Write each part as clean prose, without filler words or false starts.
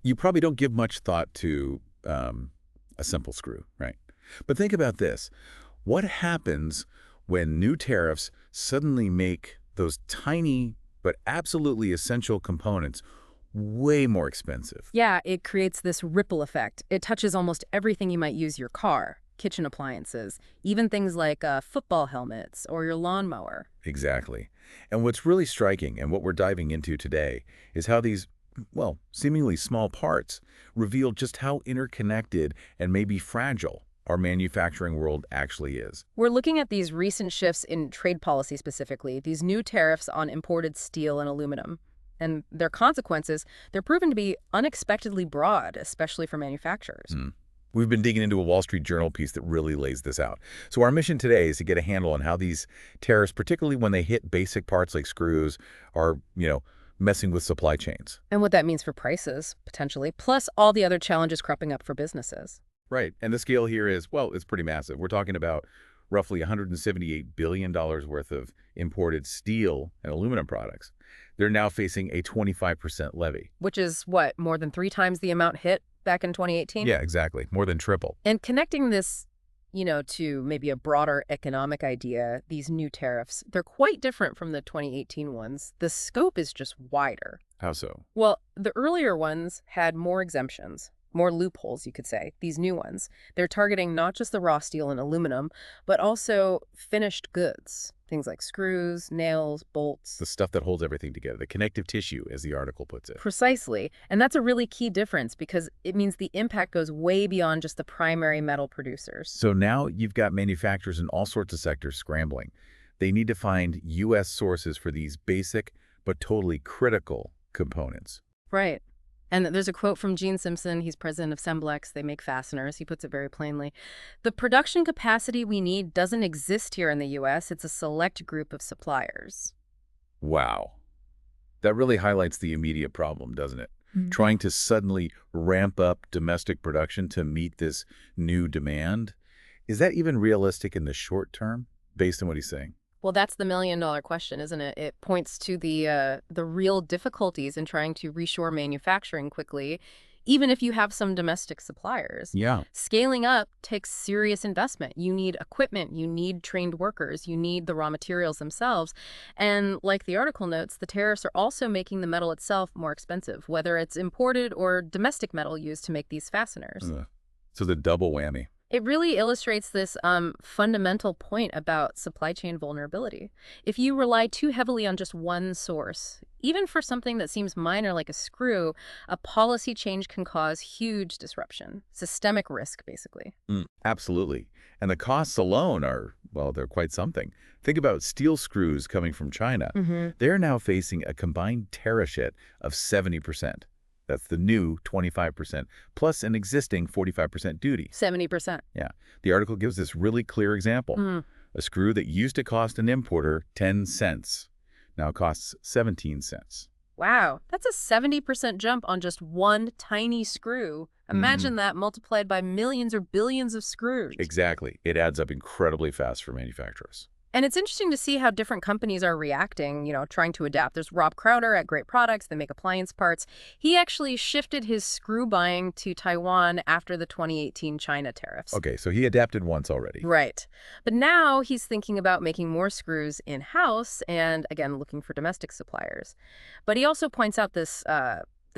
You probably don't give much thought to a simple screw, right? But think about this. What happens when new tariffs suddenly make those tiny but absolutely essential components way more expensive? Yeah, it creates this ripple effect. It touches almost everything you might use your car, kitchen appliances, even things like football helmets or your lawnmower. Exactly. And what's really striking, and what we're diving into today, is how these, well, seemingly small parts reveal just how interconnected and maybe fragile our manufacturing world actually is. We're looking at these recent shifts in trade policy specifically, these new tariffs on imported steel and aluminum. And their consequences, they're proven to be unexpectedly broad, especially for manufacturers. Hmm. We've been digging into a Wall Street Journal piece that really lays this out. So our mission today is to get a handle on how these tariffs, particularly when they hit basic parts like screws, are, messing with supply chains. And what that means for prices, potentially, plus all the other challenges cropping up for businesses. Right. And the scale here is, well, it's pretty massive. We're talking about roughly $178 billion worth of imported steel and aluminum products. They're now facing a 25% levy. Which is what, more than 3 times the amount hit back in 2018? Yeah, exactly. More than triple. And connecting this, to maybe a broader economic idea, these new tariffs, they're quite different from the 2018 ones. The scope is just wider. How so? Well, the earlier ones had more exemptions, more loopholes, you could say. These new ones, they're targeting not just the raw steel and aluminum, but also finished goods. Things like screws, nails, bolts. The stuff that holds everything together, the connective tissue, as the article puts it. Precisely. And that's a really key difference because it means the impact goes way beyond just the primary metal producers. So now you've got manufacturers in all sorts of sectors scrambling. They need to find U.S. sources for these basic but totally critical components. Right. And there's a quote from Gene Simpson. He's president of Semblex. They make fasteners. He puts it very plainly. The production capacity we need doesn't exist here in the U.S. It's a select group of suppliers. Wow. That really highlights the immediate problem, doesn't it? Mhm. Trying to suddenly ramp up domestic production to meet this new demand. Is that even realistic in the short term, based on what he's saying? Well, that's the million-dollar question, isn't it? It points to the real difficulties in trying to reshore manufacturing quickly, even if you have some domestic suppliers. Yeah. Scaling up takes serious investment. You need equipment, you need trained workers, you need the raw materials themselves. And like the article notes, the tariffs are also making the metal itself more expensive, whether it's imported or domestic metal used to make these fasteners. Ugh. So the double whammy. It really illustrates this fundamental point about supply chain vulnerability. If you rely too heavily on just one source, even for something that seems minor like a screw, a policy change can cause huge disruption, systemic risk, basically. Absolutely. And the costs alone are, well, they're quite something. Think about steel screws coming from China. Mm-hmm. They're now facing a combined tariff hit of 70%. That's the new 25%, plus an existing 45% duty. 70%. Yeah. The article gives this really clear example. Mm. A screw that used to cost an importer 10 cents now costs 17 cents. Wow, that's a 70% jump on just one tiny screw. Imagine that multiplied by millions or billions of screws. Exactly. It adds up incredibly fast for manufacturers. And it's interesting to see how different companies are reacting, trying to adapt. There's Rob Crowder at Great Products. They make appliance parts. He actually shifted his screw buying to Taiwan after the 2018 China tariffs. Okay, so he adapted once already. Right. But now he's thinking about making more screws in-house and, again, looking for domestic suppliers. But he also points out this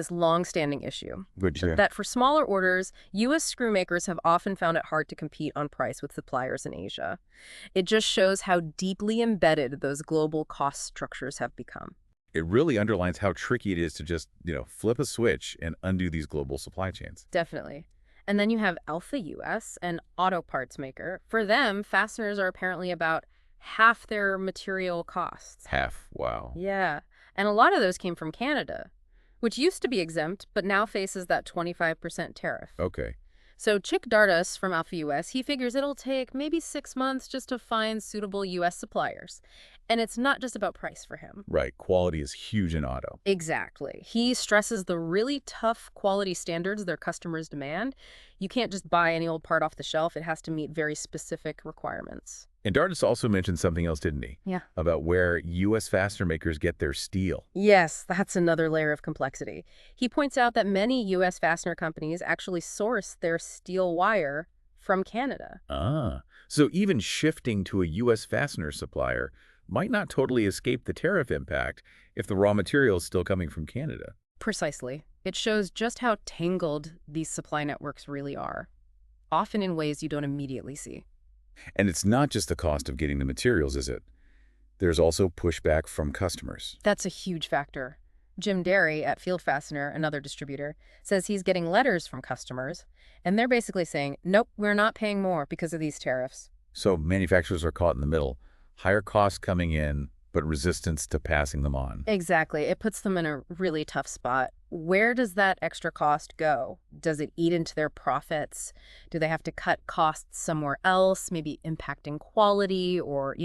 long-standing issue. Good to hear. That for smaller orders, U.S. screw makers have often found it hard to compete on price with suppliers in Asia. It just shows how deeply embedded those global cost structures have become. It really underlines how tricky it is to just, flip a switch and undo these global supply chains. Definitely. And then you have Alpha US, an auto parts maker. For them, fasteners are apparently about half their material costs. Half. Wow. Yeah. And a lot of those came from Canada, which used to be exempt, but now faces that 25% tariff. Okay. So Chick Dardus from Alpha US, he figures it'll take maybe 6 months just to find suitable U.S. suppliers. And it's not just about price for him. Right. Quality is huge in auto. Exactly. He stresses the really tough quality standards their customers demand. You can't just buy any old part off the shelf. It has to meet very specific requirements. And Dardis also mentioned something else, didn't he? Yeah. About where U.S. fastener makers get their steel. Yes, that's another layer of complexity. He points out that many U.S. fastener companies actually source their steel wire from Canada. Ah, so even shifting to a U.S. fastener supplier might not totally escape the tariff impact if the raw material is still coming from Canada. Precisely. It shows just how tangled these supply networks really are, often in ways you don't immediately see. And it's not just the cost of getting the materials, is it? There's also pushback from customers. That's a huge factor. Jim Derry at Field Fastener, another distributor, says he's getting letters from customers, and they're basically saying, nope, we're not paying more because of these tariffs. So manufacturers are caught in the middle. Higher costs coming in, but resistance to passing them on. Exactly. It puts them in a really tough spot. Where does that extra cost go? Does it eat into their profits? Do they have to cut costs somewhere else, maybe impacting quality or,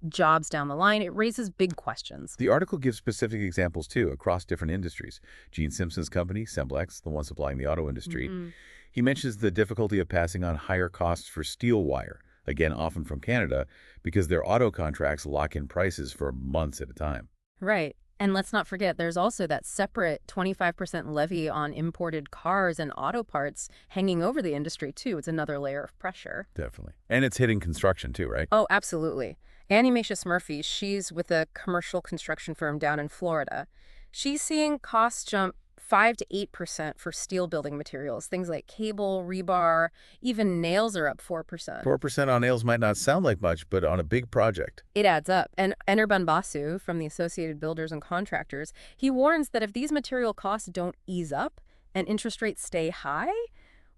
jobs down the line? It raises big questions. The article gives specific examples, too, across different industries. Gene Simpson's company, Semblex, the one supplying the auto industry, he mentions the difficulty of passing on higher costs for steel wire, again, often from Canada, because their auto contracts lock in prices for months at a time. Right. And let's not forget, there's also that separate 25% levy on imported cars and auto parts hanging over the industry, too. It's another layer of pressure. Definitely. And it's hitting construction, too, right? Oh, absolutely. Annie Macias Murphy, she's with a commercial construction firm down in Florida. She's seeing costs jump 5 to 8% for steel building materials. Things like cable, rebar, even nails are up 4%. 4% on nails might not sound like much, but on a big project. It adds up. And Anirban Basu from the Associated Builders and Contractors, he warns that if these material costs don't ease up and interest rates stay high,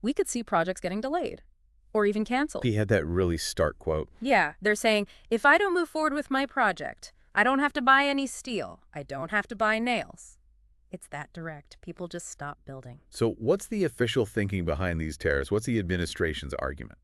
we could see projects getting delayed or even canceled. He had that really stark quote. Yeah, they're saying, if I don't move forward with my project, I don't have to buy any steel. I don't have to buy nails. It's that direct. People just stop building. So what's the official thinking behind these tariffs? What's the administration's argument?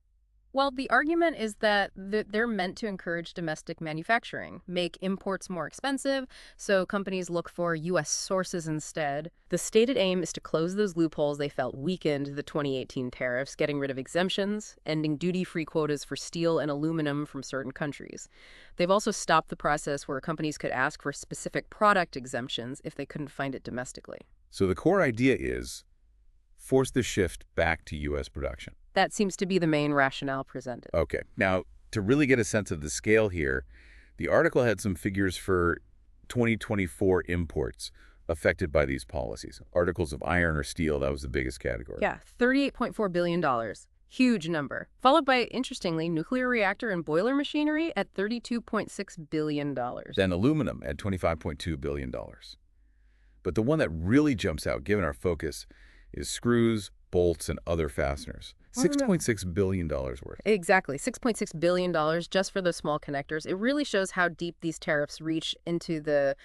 Well, the argument is that they're meant to encourage domestic manufacturing, make imports more expensive, so companies look for U.S. sources instead. The stated aim is to close those loopholes they felt weakened the 2018 tariffs, getting rid of exemptions, ending duty-free quotas for steel and aluminum from certain countries. They've also stopped the process where companies could ask for specific product exemptions if they couldn't find it domestically. So the core idea is force the shift back to U.S. production. That seems to be the main rationale presented. Okay. Now, to really get a sense of the scale here, the article had some figures for 2024 imports affected by these policies. Articles of iron or steel, that was the biggest category. Yeah, $38.4 billion. Huge number. Followed by, interestingly, nuclear reactor and boiler machinery at $32.6 billion. Then aluminum at $25.2 billion. But the one that really jumps out, given our focus, is screws, bolts, and other fasteners. $6.6 billion worth. Exactly. $6.6 billion just for the small connectors. It really shows how deep these tariffs reach into the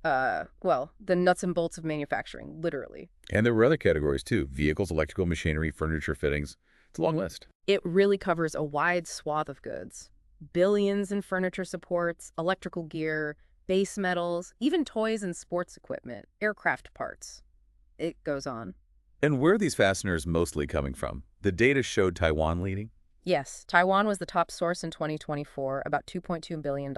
nuts and bolts of manufacturing, literally. And there were other categories, too. Vehicles, electrical machinery, furniture fittings. It's a long list. It really covers a wide swath of goods. Billions in furniture supports, electrical gear, base metals, even toys and sports equipment, aircraft parts. It goes on. And where are these fasteners mostly coming from? The data showed Taiwan leading. Yes, Taiwan was the top source in 2024, about $2.2 billion.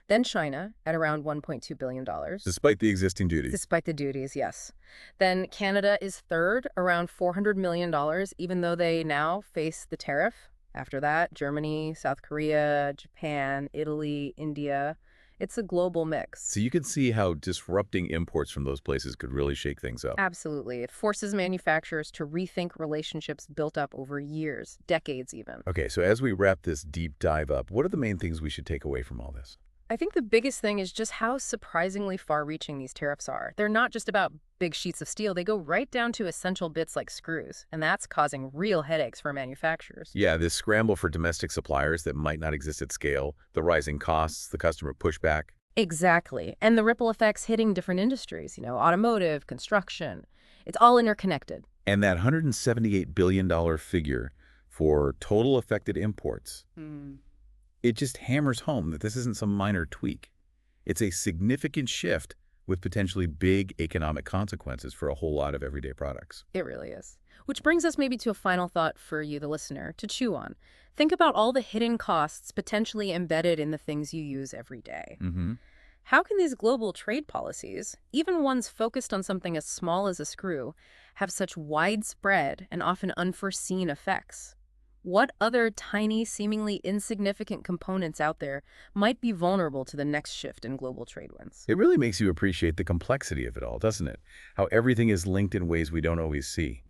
Then China at around $1.2 billion. Despite the existing duties. Despite the duties, yes. Then Canada is third, around $400 million, even though they now face the tariff. After that, Germany, South Korea, Japan, Italy, India. It's a global mix. So you can see how disrupting imports from those places could really shake things up. Absolutely. It forces manufacturers to rethink relationships built up over years, decades even. Okay, so as we wrap this deep dive up, what are the main things we should take away from all this? I think the biggest thing is just how surprisingly far-reaching these tariffs are. They're not just about big sheets of steel. They go right down to essential bits like screws, and that's causing real headaches for manufacturers. Yeah, this scramble for domestic suppliers that might not exist at scale, the rising costs, the customer pushback. Exactly. And the ripple effects hitting different industries, automotive, construction. It's all interconnected. And that $178 billion figure for total affected imports. It just hammers home that this isn't some minor tweak. It's a significant shift with potentially big economic consequences for a whole lot of everyday products. It really is. Which brings us maybe to a final thought for you, the listener, to chew on. Think about all the hidden costs potentially embedded in the things you use every day. Mm-hmm. How can these global trade policies, even ones focused on something as small as a screw, have such widespread and often unforeseen effects? What other tiny, seemingly insignificant components out there might be vulnerable to the next shift in global trade winds? It really makes you appreciate the complexity of it all, doesn't it? How everything is linked in ways we don't always see.